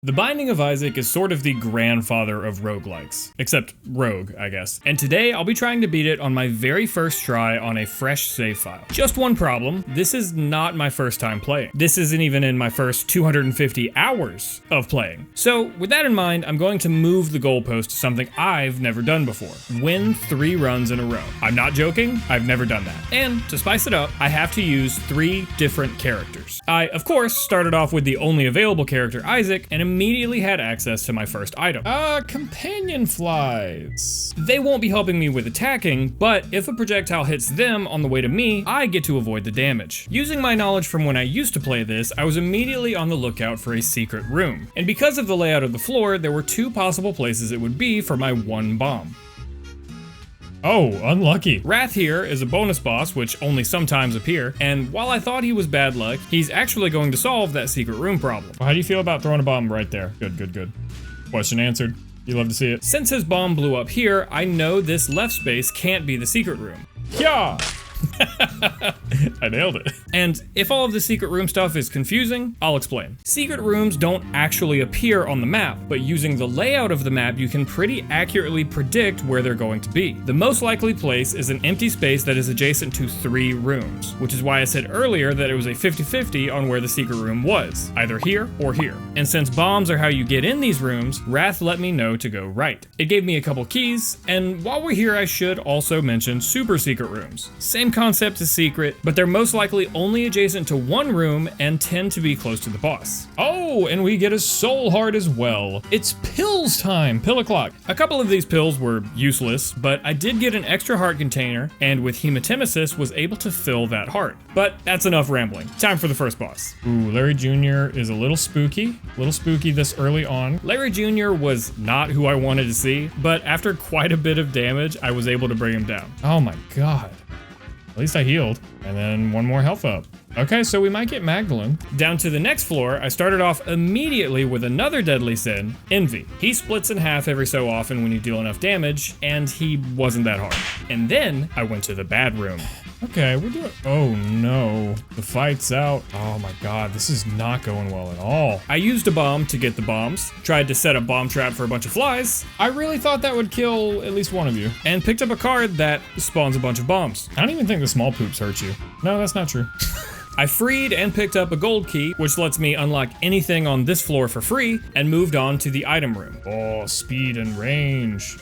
The Binding of Isaac is sort of the grandfather of roguelikes, except rogue, I guess. And today I'll be trying to beat it on my very first try on a fresh save file. Just one problem, this is not my first time playing. This isn't even in my first 250 hours of playing. So with that in mind, I'm going to move the goalpost to something I've never done before. Win 3 runs in a row. I'm not joking, I've never done that. And to spice it up, I have to use 3 different characters. I, of course, started off with the only available character, Isaac, and immediately had access to my first item. Companion flies. They won't be helping me with attacking, but if a projectile hits them on the way to me, I get to avoid the damage. Using my knowledge from when I used to play this, I was immediately on the lookout for a secret room. And because of the layout of the floor, there were 2 possible places it would be for my 1 bomb. Oh, unlucky. Wrath here is a bonus boss, which only sometimes appear, and while I thought he was bad luck, he's actually going to solve that secret room problem. Well, how do you feel about throwing a bomb right there? Good. Question answered. You love to see it. Since his bomb blew up here, I know this left space can't be the secret room. Yeah! I nailed it. And if all of the secret room stuff is confusing, I'll explain. Secret rooms don't actually appear on the map, but using the layout of the map, you can pretty accurately predict where they're going to be. The most likely place is an empty space that is adjacent to 3 rooms, which is why I said earlier that it was a 50-50 on where the secret room was, either here or here. And since bombs are how you get in these rooms, Wrath let me know to go right. It gave me a couple keys, and while we're here, I should also mention super secret rooms. Same concept as secret, but they're most likely only adjacent to 1 room and tend to be close to the boss. Oh, and we get a soul heart as well. It's pills time, pill o'clock. A couple of these pills were useless, but I did get an extra heart container, and with hematemesis was able to fill that heart. But that's enough rambling. Time for the first boss. Ooh, Larry Jr. is a little spooky this early on. Larry Jr. was not who I wanted to see, but after quite a bit of damage, I was able to bring him down. Oh my god. At least I healed, and then 1 more health up. Okay, so we might get Magdalene. Down to the next floor, I started off immediately with another deadly sin, Envy. He splits in half every so often when you deal enough damage, and he wasn't that hard. And then I went to the bad room. Okay, we're doing, oh no, the fight's out. Oh my god, this is not going well at all. I used a bomb to get the bombs, tried to set a bomb trap for a bunch of flies. I really thought that would kill at least one of you. And picked up a card that spawns a bunch of bombs. I don't even think the small poops hurt you. No, that's not true. I freed and picked up a gold key, which lets me unlock anything on this floor for free, and moved on to the item room. Oh, speed and range.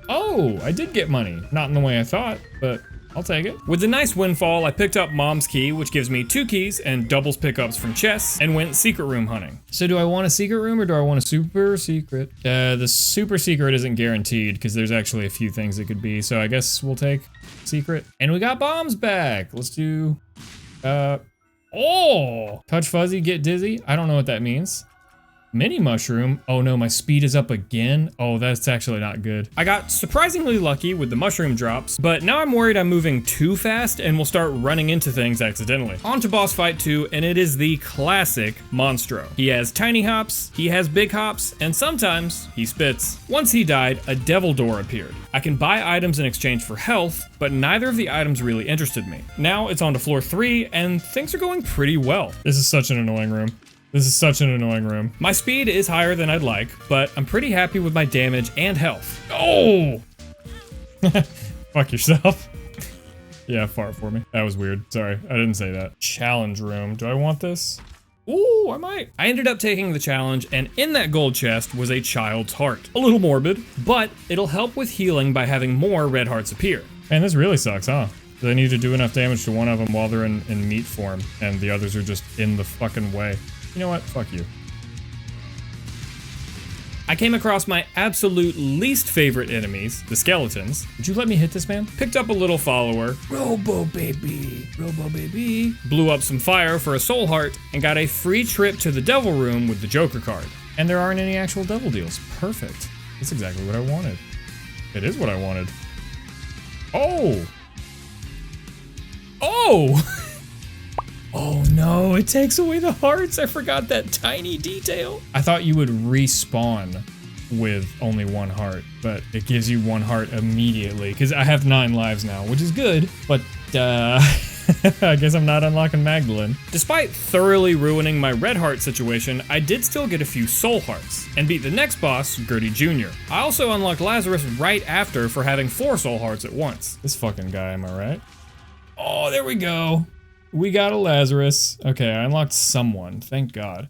Oh, I did get money. Not in the way I thought, but I'll take it. With the nice windfall, I picked up Mom's key, which gives me 2 keys and doubles pickups from chests, and went secret room hunting. So do I want a secret room or do I want a super secret? The super secret isn't guaranteed because there's actually a few things it could be. So I guess we'll take secret. And we got bombs back. Let's do, oh, touch fuzzy, get dizzy. I don't know what that means. Mini mushroom. Oh no, my speed is up again. Oh, that's actually not good. I got surprisingly lucky with the mushroom drops, but now I'm worried I'm moving too fast and will start running into things accidentally. On to boss fight 2, and it is the classic Monstro. He has tiny hops, he has big hops, and sometimes he spits. Once he died, a devil door appeared. I can buy items in exchange for health, but neither of the items really interested me. Now it's on to floor 3, and things are going pretty well. This is such an annoying room. This is such an annoying room. My speed is higher than I'd like, but I'm pretty happy with my damage and health. Oh! Fuck yourself. Yeah, fart for me. That was weird. Sorry, I didn't say that. Challenge room. Do I want this? Ooh, I might. I ended up taking the challenge, and in that gold chest was a child's heart. A little morbid, but it'll help with healing by having more red hearts appear. Man, this really sucks, huh? They need to do enough damage to one of them while they're in meat form, and the others are just in the fucking way. You know what? Fuck you. I came across my absolute least favorite enemies, the skeletons. Would you let me hit this man? Picked up a little follower, Robo Baby, blew up some fire for a soul heart, and got a free trip to the devil room with the Joker card. And there aren't any actual devil deals. Perfect. That's exactly what I wanted. It is what I wanted. Oh! Oh! Oh no, it takes away the hearts. I forgot that tiny detail. I thought you would respawn with only 1 heart, but it gives you 1 heart immediately because I have 9 lives now, which is good, but I guess I'm not unlocking Magdalene. Despite thoroughly ruining my red heart situation, I did still get a few soul hearts, and beat the next boss, Gertie Jr. I also unlocked Lazarus right after for having 4 soul hearts at once. This fucking guy, am I right? Oh, there we go. We got a Lazarus. Okay, I unlocked someone, thank God.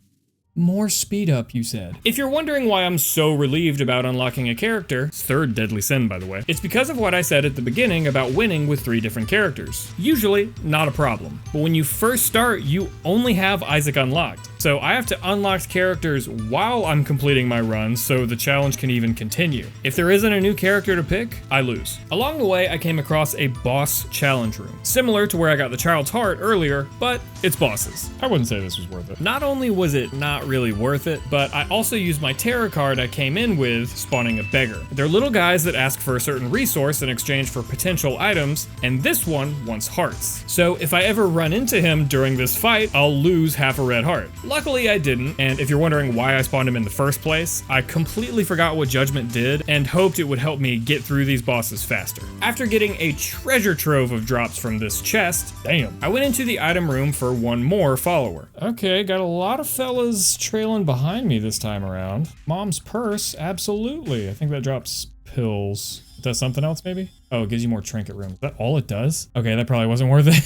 More speed up, you said. If you're wondering why I'm so relieved about unlocking a character, third deadly sin by the way, it's because of what I said at the beginning about winning with 3 different characters. Usually, not a problem. But when you first start, you only have Isaac unlocked. So I have to unlock characters while I'm completing my run so the challenge can even continue. If there isn't a new character to pick, I lose. Along the way, I came across a boss challenge room, similar to where I got the child's heart earlier, but it's bosses. I wouldn't say this was worth it. Not only was it not really worth it, but I also used my terror card I came in with, spawning a beggar. They're little guys that ask for a certain resource in exchange for potential items, and this one wants hearts. So if I ever run into him during this fight, I'll lose half a red heart. Luckily I didn't, and if you're wondering why I spawned him in the first place, I completely forgot what Judgment did and hoped it would help me get through these bosses faster. After getting a treasure trove of drops from this chest, Damn. I went into the item room for one more follower. Okay, got a lot of fellas trailing behind me this time around. Mom's purse, absolutely. I think that drops pills. Does something else maybe? Oh, it gives you more trinket rooms. Is that all it does? Okay, that probably wasn't worth it.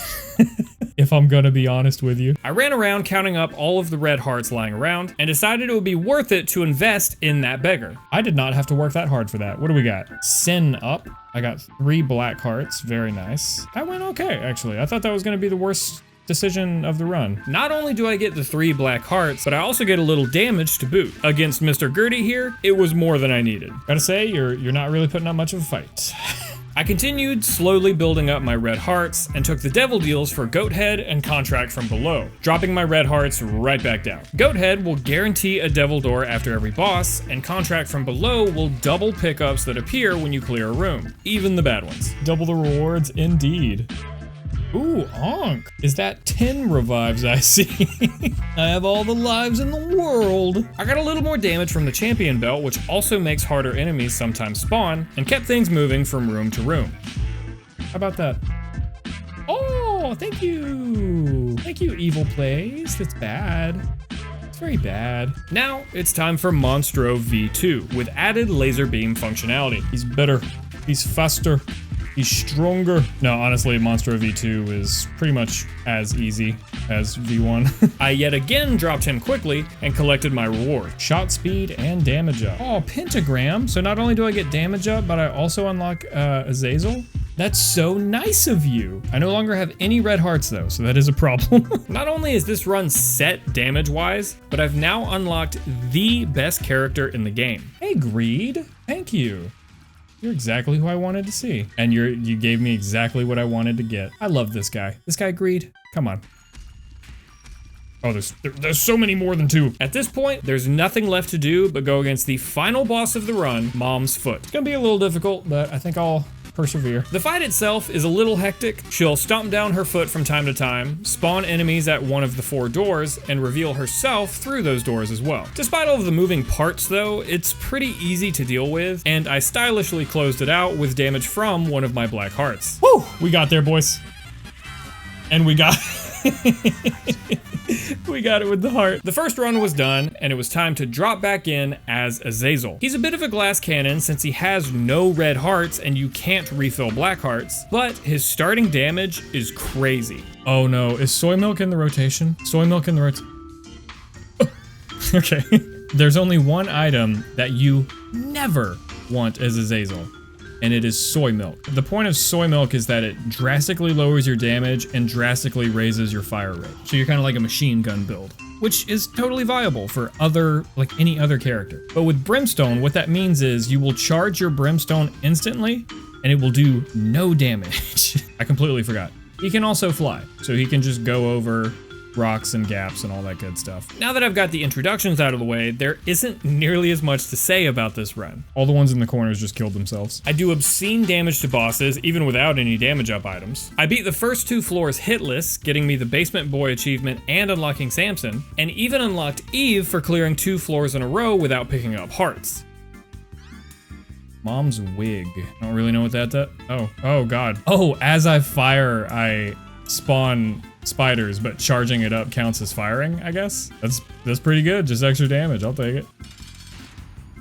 If I'm gonna be honest with you. I ran around counting up all of the red hearts lying around and decided it would be worth it to invest in that beggar. I did not have to work that hard for that. What do we got? Sin up. I got 3 black hearts. Very nice. That went okay, actually. I thought that was gonna be the worst decision of the run. Not only do I get the 3 black hearts, but I also get a little damage to boot. Against Mr. Gertie here, it was more than I needed. Gotta say, you're not really putting up much of a fight. I continued slowly building up my red hearts and took the devil deals for Goathead and Contract from Below, dropping my red hearts right back down. Goathead will guarantee a devil door after every boss, and Contract from Below will double pickups that appear when you clear a room, even the bad ones. Double the rewards, indeed. Ooh, Onk. Is that 10 revives I see? I have all the lives in the world. I got a little more damage from the champion belt, which also makes harder enemies sometimes spawn, and kept things moving from room to room. How about that? Oh, thank you. Thank you, Evil Plays. That's bad. It's very bad. Now, it's time for Monstro V2, with added laser beam functionality. He's better. He's faster. He's stronger. No, honestly, Monstro V2 is pretty much as easy as V1. I yet again dropped him quickly and collected my reward. Shot speed and damage up. Oh, pentagram. So not only do I get damage up, but I also unlock Azazel. That's so nice of you. I no longer have any red hearts though, so that is a problem. Not only is this run set damage-wise, but I've now unlocked the best character in the game. Hey, Greed. Thank you. You're exactly who I wanted to see. And you gave me exactly what I wanted to get. I love this guy. This guy, Greed. Come on. Oh, there's so many more than 2. At this point, there's nothing left to do but go against the final boss of the run, Mom's Foot. It's gonna be a little difficult, but I think I'll persevere. The fight itself is a little hectic. She'll stomp down her foot from time to time, spawn enemies at one of the 4 doors, and reveal herself through those doors as well. Despite all of the moving parts though, it's pretty easy to deal with, and I stylishly closed it out with damage from one of my black hearts. Woo! We got there, boys. And we got we got it with the heart. The first run was done, and it was time to drop back in as Azazel. He's a bit of a glass cannon since he has no red hearts and you can't refill black hearts, but his starting damage is crazy. Oh no, is soy milk in the rotation? Soy milk in the Okay. There's only one item that you never want as Azazel, and it is soy milk. The point of soy milk is that it drastically lowers your damage and drastically raises your fire rate. So you're kind of like a machine gun build, which is totally viable for any other character. But with Brimstone, what that means is you will charge your Brimstone instantly and it will do no damage. I completely forgot. He can also fly, so he can just go over rocks and gaps and all that good stuff. Now that I've got the introductions out of the way, there isn't nearly as much to say about this run. All the ones in the corners just killed themselves. I do obscene damage to bosses, even without any damage up items. I beat the first 2 floors hitless, getting me the Basement Boy achievement and unlocking Samson, and even unlocked Eve for clearing 2 floors in a row without picking up hearts. Mom's wig. I don't really know what that does. Oh god. Oh, as I fire, spawn spiders, but charging it up counts as firing, I guess. That's pretty good, just extra damage, I'll take it.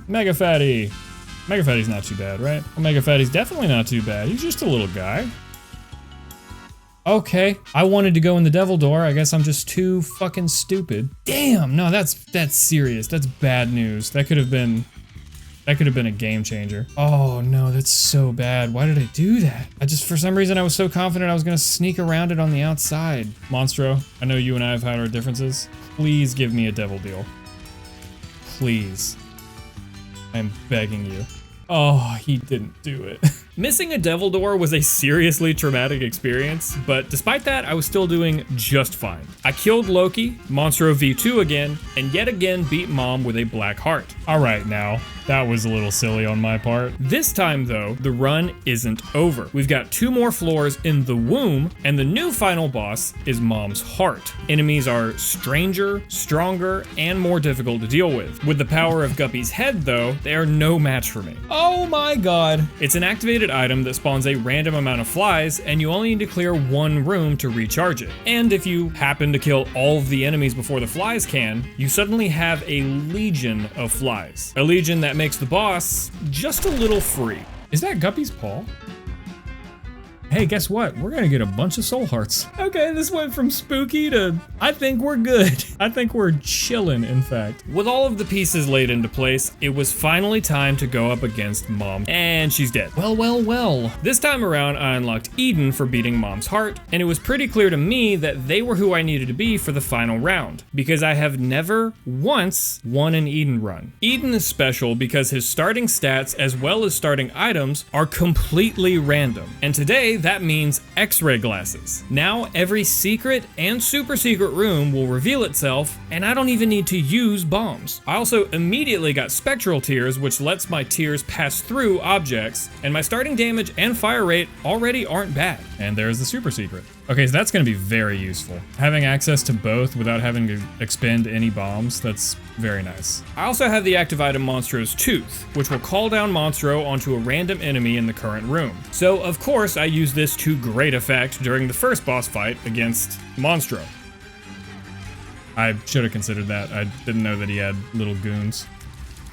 Mega Fatty. Mega Fatty's not too bad, right? Well, Mega Fatty's definitely not too bad. He's just a little guy. Okay, I wanted to go in the devil door. I guess I'm just too fucking stupid. Damn, no, that's serious. That's bad news. That could have been a game changer. Oh no, that's so bad. Why did I do that? For some reason, I was so confident I was gonna sneak around it on the outside. Monstro, I know you and I have had our differences. Please give me a devil deal. Please. I'm begging you. Oh, he didn't do it. Missing a devil door was a seriously traumatic experience, but despite that, I was still doing just fine. I killed Loki, Monstro V2 again, and yet again beat Mom with a black heart. All right now, that was a little silly on my part. This time though, the run isn't over. We've got 2 more floors in the womb, and the new final boss is Mom's heart. Enemies are stranger, stronger, and more difficult to deal with. With the power of Guppy's head though, they are no match for me. Oh my god. It's an activated item that spawns a random amount of flies, and you only need to clear 1 room to recharge it. And if you happen to kill all of the enemies before the flies can, you suddenly have a legion of flies. A legion that makes the boss just a little free. Is that Guppy's paw? Hey, guess what? We're gonna get a bunch of soul hearts. Okay, this went from spooky to I think we're good. I think we're chilling, in fact. With all of the pieces laid into place, it was finally time to go up against Mom, and she's dead. Well, well, well. This time around, I unlocked Eden for beating Mom's heart, and it was pretty clear to me that they were who I needed to be for the final round, because I have never once won an Eden run. Eden is special because his starting stats as well as starting items are completely random, and today that means X-ray glasses. Now every secret and super secret room will reveal itself, and I don't even need to use bombs. I also immediately got spectral tears, which lets my tears pass through objects, and my starting damage and fire rate already aren't bad. And there's the super secret. Okay, so that's gonna be very useful. Having access to both without having to expend any bombs, that's very nice. I also have the active item Monstro's Tooth, which will call down Monstro onto a random enemy in the current room. So of course I use this to great effect during the first boss fight against Monstro. I should have considered that. I didn't know that he had little goons.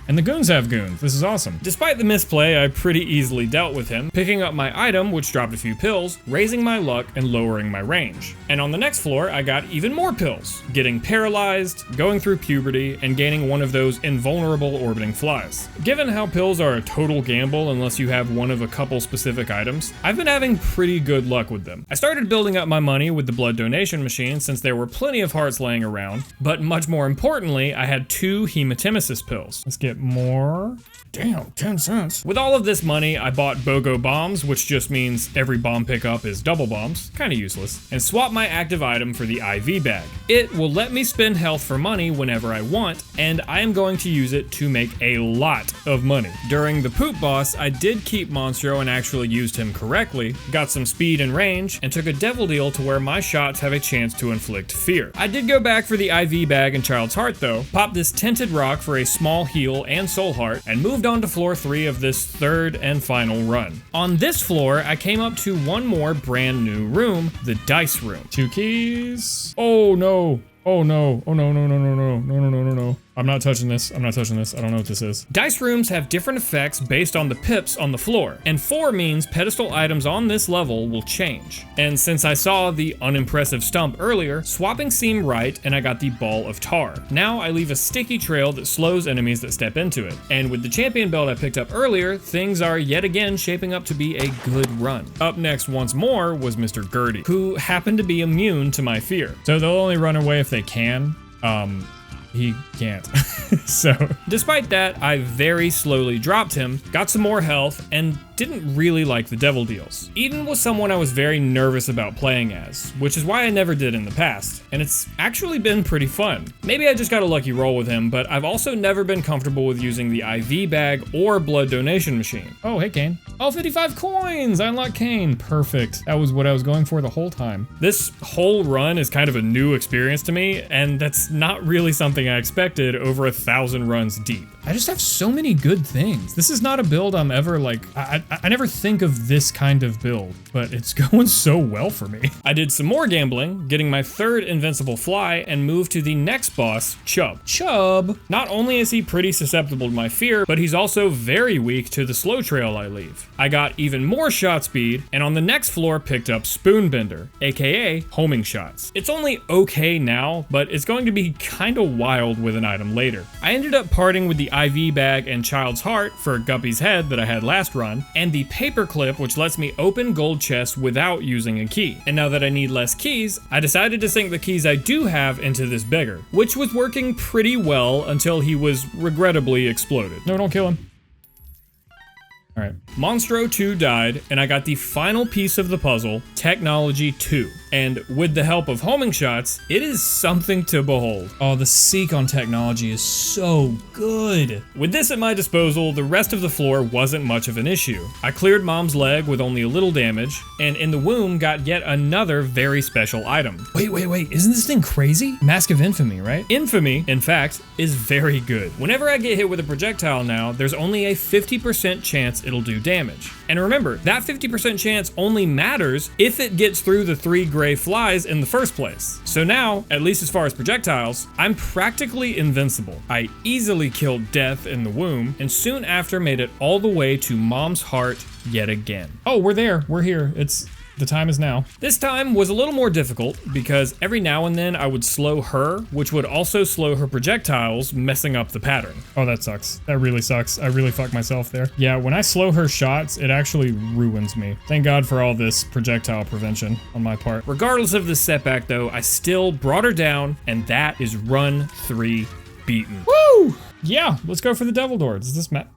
And the goons have goons. This is awesome. Despite the misplay, I pretty easily dealt with him, picking up my item, which dropped a few pills, raising my luck, and lowering my range. And on the next floor, I got even more pills, getting paralyzed, going through puberty, and gaining one of those invulnerable orbiting flies. Given how pills are a total gamble unless you have one of a couple specific items, I've been having pretty good luck with them. I started building up my money with the blood donation machine since there were plenty of hearts laying around, but much more importantly, I had 2 hematemesis pills. Let's get more. Damn, 10 cents. With all of this money, I bought BOGO bombs, which just means every bomb pickup is double bombs, kinda useless, and swapped my active item for the IV bag. It will let me spend health for money whenever I want, and I am going to use it to make a lot of money. During the poop boss, I did keep Monstro and actually used him correctly, got some speed and range, and took a devil deal to where my shots have a chance to inflict fear. I did go back for the IV bag and Child's Heart though, popped this tinted rock for a small heal and soul heart, and moved on to floor 3 of this third and final run. On this floor, I came up to one more brand new room, the dice room. 2 keys. Oh no. Oh no. Oh no, no, no, no, no, no, no, no, no, no. I'm not touching this. I'm not touching this. I don't know what this is. Dice rooms have different effects based on the pips on the floor, and 4 means pedestal items on this level will change. And since I saw the unimpressive stump earlier, swapping seemed right and I got the ball of tar. Now I leave a sticky trail that slows enemies that step into it. And with the champion belt I picked up earlier, things are yet again shaping up to be a good run. Up next once more was Mr. Gertie, who happened to be immune to my fear. So they'll only run away if they can. He can't. So despite that, I very slowly dropped him, got some more health, and didn't really like the devil deals. Eden was someone I was very nervous about playing as, which is why I never did in the past, and it's actually been pretty fun. Maybe I just got a lucky roll with him, but I've also never been comfortable with using the IV bag or blood donation machine. Oh, hey Kane. Oh, 55 coins! I unlocked Kane. Perfect. That was what I was going for the whole time. This whole run is kind of a new experience to me, and that's not really something I expected over 1,000 runs deep. I just have so many good things. This is not a build I'm ever like, I never think of this kind of build, but it's going so well for me. I did some more gambling, getting my third invincible fly, and moved to the next boss, Chub. Chub. Not only is he pretty susceptible to my fear, but he's also very weak to the slow trail I leave. I got even more shot speed, and on the next floor picked up Spoonbender, aka homing shots. It's only okay now, but it's going to be kinda wild with an item later. I ended up parting with the IV bag and Child's Heart for Guppy's head that I had last run, and the paper clip which lets me open gold chests without using a key. And now that I need less keys, I decided to sink the keys I do have into this beggar, which was working pretty well until he was regrettably exploded. No, don't kill him. All right. Monstro 2 died, and I got the final piece of the puzzle, Technology 2. And with the help of homing shots, it is something to behold. Oh, the seek on technology is so good. With this at my disposal, the rest of the floor wasn't much of an issue. I cleared Mom's leg with only a little damage, and in the womb got yet another very special item. Wait, isn't this thing crazy? Mask of Infamy, right? Infamy, in fact, is very good. Whenever I get hit with a projectile now, there's only a 50% chance it'll do damage. And remember, that 50% chance only matters if it gets through the 3 gray flies in the first place. So now, at least as far as projectiles, I'm practically invincible. I easily killed Death in the womb, and soon after made it all the way to Mom's heart yet again. Oh, we're there. We're here. The time is now. This time was a little more difficult because every now and then I would slow her, which would also slow her projectiles, messing up the pattern. Oh, that sucks. That really sucks. I really fucked myself there. Yeah, when I slow her shots, it actually ruins me. Thank God for all this projectile prevention on my part. Regardless of this setback though, I still brought her down, and that is run 3 beaten. Woo! Yeah, let's go for the Devil Doors. Is this map?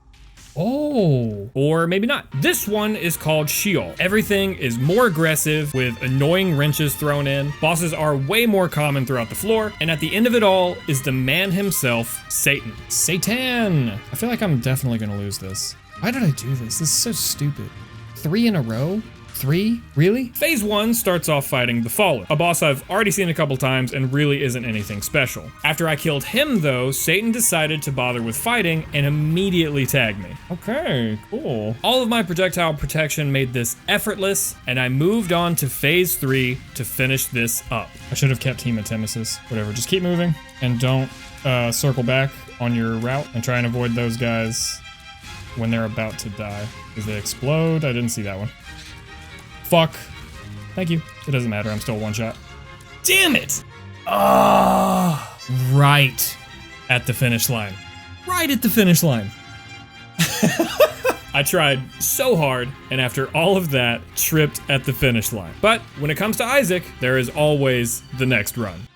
Oh. Or maybe not. This one is called Sheol. Everything is more aggressive with annoying wrenches thrown in. Bosses are way more common throughout the floor. And at the end of it all is the man himself, Satan. Satan! I feel like I'm definitely gonna lose this. Why did I do this? This is so stupid. 3 in a row? 3? Really? Phase 1 starts off fighting the Fallen, a boss I've already seen a couple times and really isn't anything special. After I killed him though, Satan decided to bother with fighting and immediately tagged me. Okay, cool. All of my projectile protection made this effortless, and I moved on to phase 3 to finish this up. I should have kept Hematemesis. Whatever, just keep moving and don't circle back on your route and try and avoid those guys when they're about to die. Because they explode. I didn't see that one. Fuck. Thank you. It doesn't matter, I'm still one shot. Damn it! Right at the finish line. Right at the finish line. I tried so hard, and after all of that, tripped at the finish line. But when it comes to Isaac, there is always the next run.